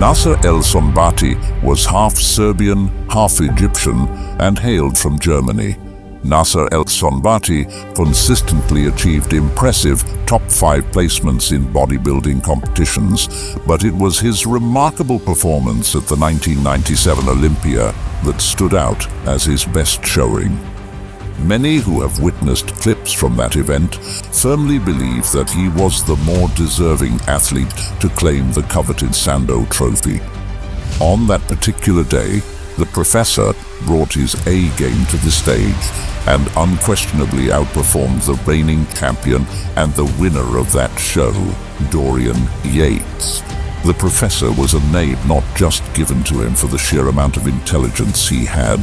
Nasser EL Sonbaty was half Serbian, half Egyptian, and hailed from Germany. Nasser EL Sonbaty consistently achieved impressive top 5 placements in bodybuilding competitions, but it was his remarkable performance at the 1997 Olympia that stood out as his best showing. Many who have witnessed clips from that event firmly believe that he was the more deserving athlete to claim the coveted Sando trophy. On that particular day, the professor brought his A game to the stage and unquestionably outperformed the reigning champion and the winner of that show, Dorian Yates. The professor was a name not just given to him for the sheer amount of intelligence he had,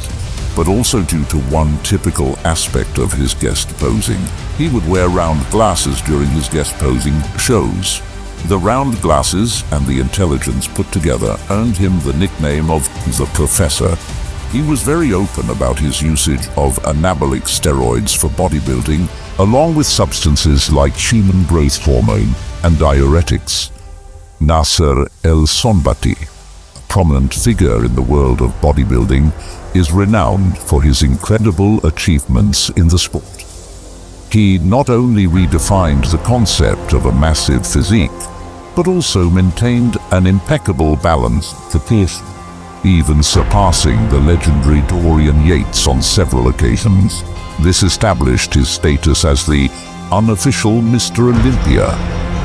but also due to one typical aspect of his guest posing. He would wear round glasses during his guest posing shows. The round glasses and the intelligence put together earned him the nickname of the Professor. He was very open about his usage of anabolic steroids for bodybuilding, along with substances like human growth hormone and diuretics. Nasser EL Sonbaty, a prominent figure in the world of bodybuilding, is renowned for his incredible achievements in the sport. He not only redefined the concept of a massive physique, but also maintained an impeccable balance proportion, even surpassing the legendary Dorian Yates on several occasions. This established his status as the unofficial Mr. Olympia,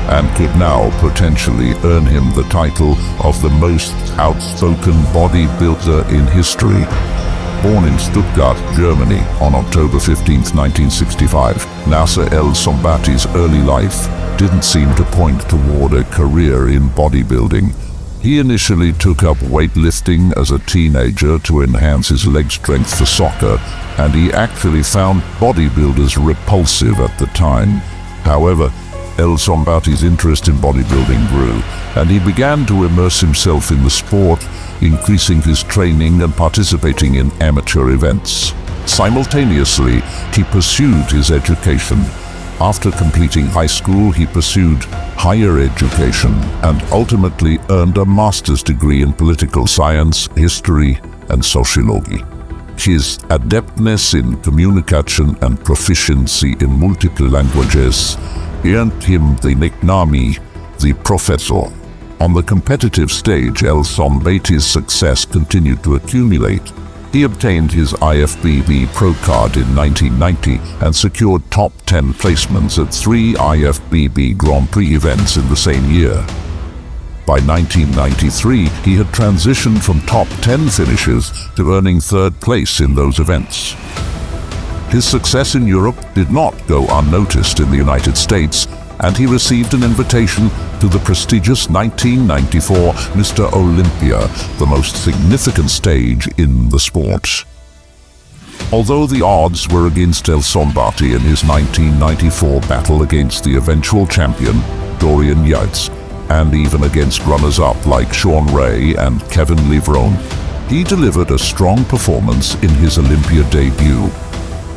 and could now potentially earn him the title of the most outspoken bodybuilder in history. Born in Stuttgart, Germany on October 15, 1965, Nasser EL Sonbaty's early life didn't seem to point toward a career in bodybuilding. He initially took up weightlifting as a teenager to enhance his leg strength for soccer, and he actually found bodybuilders repulsive at the time. However, EL Sonbaty's interest in bodybuilding grew, and he began to immerse himself in the sport, increasing his training and participating in amateur events. Simultaneously, he pursued his education. After completing high school, he pursued higher education and ultimately earned a master's degree in political science, history, and sociology. His adeptness in communication and proficiency in multiple languages earned him the nickname the Professor. On the competitive stage, EL Sonbaty's success continued to accumulate. He obtained his IFBB Pro card in 1990 and secured top 10 placements at 3 IFBB Grand Prix events in the same year. By 1993, he had transitioned from top 10 finishes to earning 3rd place in those events. His success in Europe did not go unnoticed in the United States, and he received an invitation to the prestigious 1994 Mr. Olympia, the most significant stage in the sport. Although the odds were against EL Sonbaty in his 1994 battle against the eventual champion, Dorian Yates, and even against runners-up like Sean Ray and Kevin Levrone, he delivered a strong performance in his Olympia debut.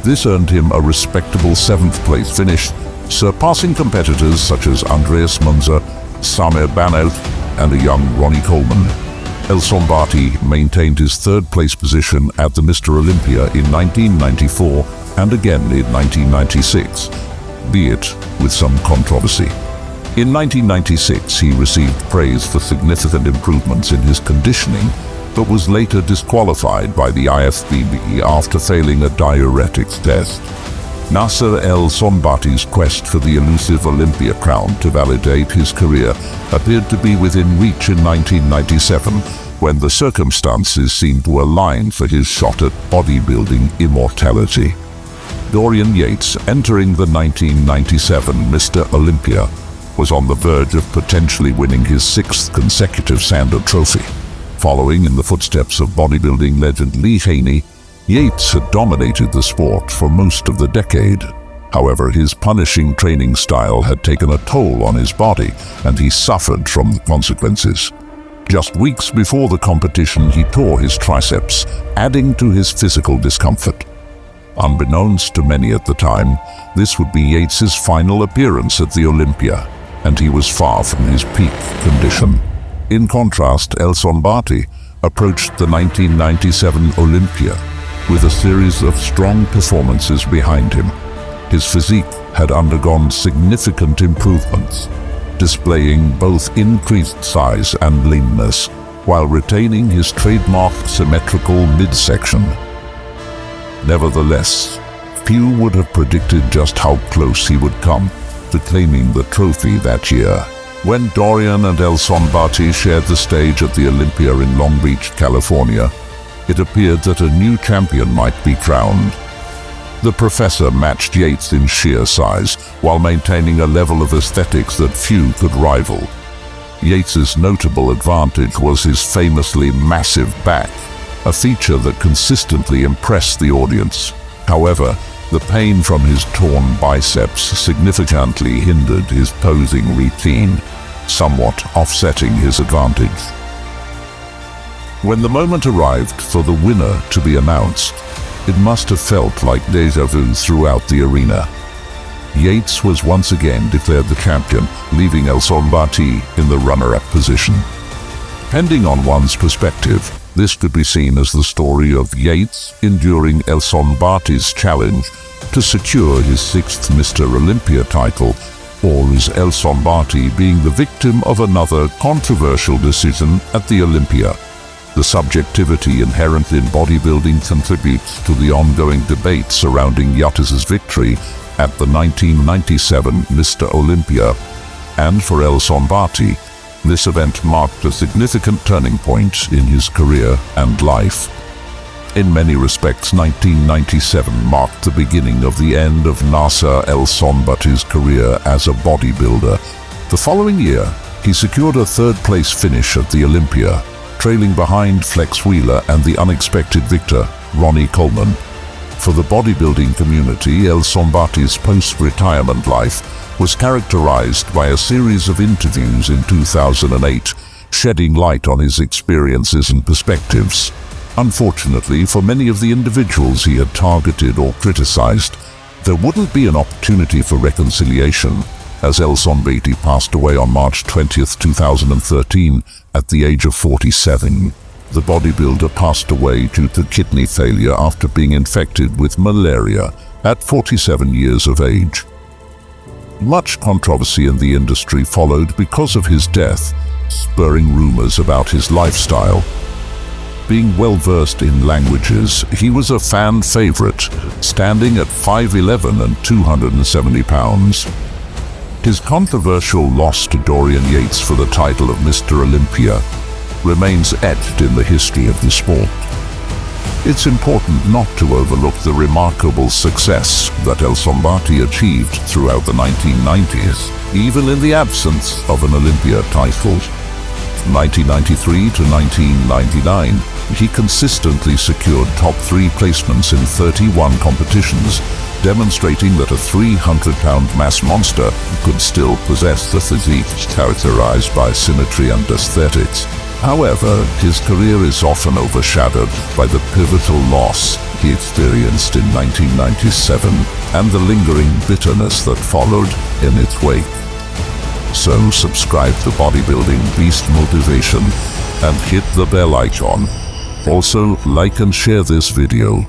This earned him a respectable 7th place finish, surpassing competitors such as Andreas Munzer, Samir Banelt, and a young Ronnie Coleman. EL Sonbaty maintained his 3rd place position at the Mr. Olympia in 1994 and again in 1996, be it with some controversy. In 1996, he received praise for significant improvements in his conditioning, but was later disqualified by the IFBB after failing a diuretics test. Nasser EL Sonbaty's quest for the elusive Olympia crown to validate his career appeared to be within reach in 1997, when the circumstances seemed to align for his shot at bodybuilding immortality. Dorian Yates, entering the 1997 Mr. Olympia, was on the verge of potentially winning his 6th consecutive Sando trophy. Following in the footsteps of bodybuilding legend Lee Haney, Yates had dominated the sport for most of the decade. However, his punishing training style had taken a toll on his body, and he suffered from the consequences. Just weeks before the competition, he tore his triceps, adding to his physical discomfort. Unbeknownst to many at the time, this would be Yates's final appearance at the Olympia, and he was far from his peak condition. In contrast, El Sonbaty approached the 1997 Olympia with a series of strong performances behind him. His physique had undergone significant improvements, displaying both increased size and leanness, while retaining his trademark symmetrical midsection. Nevertheless, few would have predicted just how close he would come to claiming the trophy that year. When Dorian and El Sonbaty shared the stage at the Olympia in Long Beach, California, it appeared that a new champion might be crowned. The professor matched Yates in sheer size while maintaining a level of aesthetics that few could rival. Yates's notable advantage was his famously massive back, a feature that consistently impressed the audience. However, the pain from his torn biceps significantly hindered his posing routine, somewhat offsetting his advantage. When the moment arrived for the winner to be announced, it must have felt like déjà vu throughout the arena. Yates was once again declared the champion, leaving El Sonbaty in the runner-up position. Depending on one's perspective, this could be seen as the story of Yates enduring El Sonbaty's challenge to secure his sixth Mr. Olympia title, or is El Sonbaty being the victim of another controversial decision at the Olympia? The subjectivity inherent in bodybuilding contributes to the ongoing debate surrounding Yates's victory at the 1997 Mr. Olympia, and for El Sonbaty, this event marked a significant turning point in his career and life. In many respects, 1997 marked the beginning of the end of Nasser El Sonbaty's career as a bodybuilder. The following year, he secured a third-place finish at the Olympia, trailing behind Flex Wheeler and the unexpected victor, Ronnie Coleman. For the bodybuilding community, El Sonbaty's post-retirement life was characterized by a series of interviews in 2008, shedding light on his experiences and perspectives. Unfortunately, for many of the individuals he had targeted or criticized, there wouldn't be an opportunity for reconciliation, as El Sonbaty passed away on March 20, 2013, at the age of 47. The bodybuilder passed away due to kidney failure after being infected with malaria at 47 years of age. Much controversy in the industry followed because of his death, spurring rumors about his lifestyle. Being well-versed in languages, he was a fan favorite, standing at 5'11" and 270 pounds. His controversial loss to Dorian Yates for the title of Mr. Olympia remains etched in the history of the sport. It's important not to overlook the remarkable success that El Sonbaty achieved throughout the 1990s, even in the absence of an Olympia title. From 1993 to 1999, he consistently secured top 3 placements in 31 competitions, demonstrating that a 300-pound mass monster could still possess the physique characterized by symmetry and aesthetics. However, his career is often overshadowed by the pivotal loss he experienced in 1997 and the lingering bitterness that followed in its wake. So subscribe to Bodybuilding Beast Motivation and hit the bell icon. Also, like and share this video.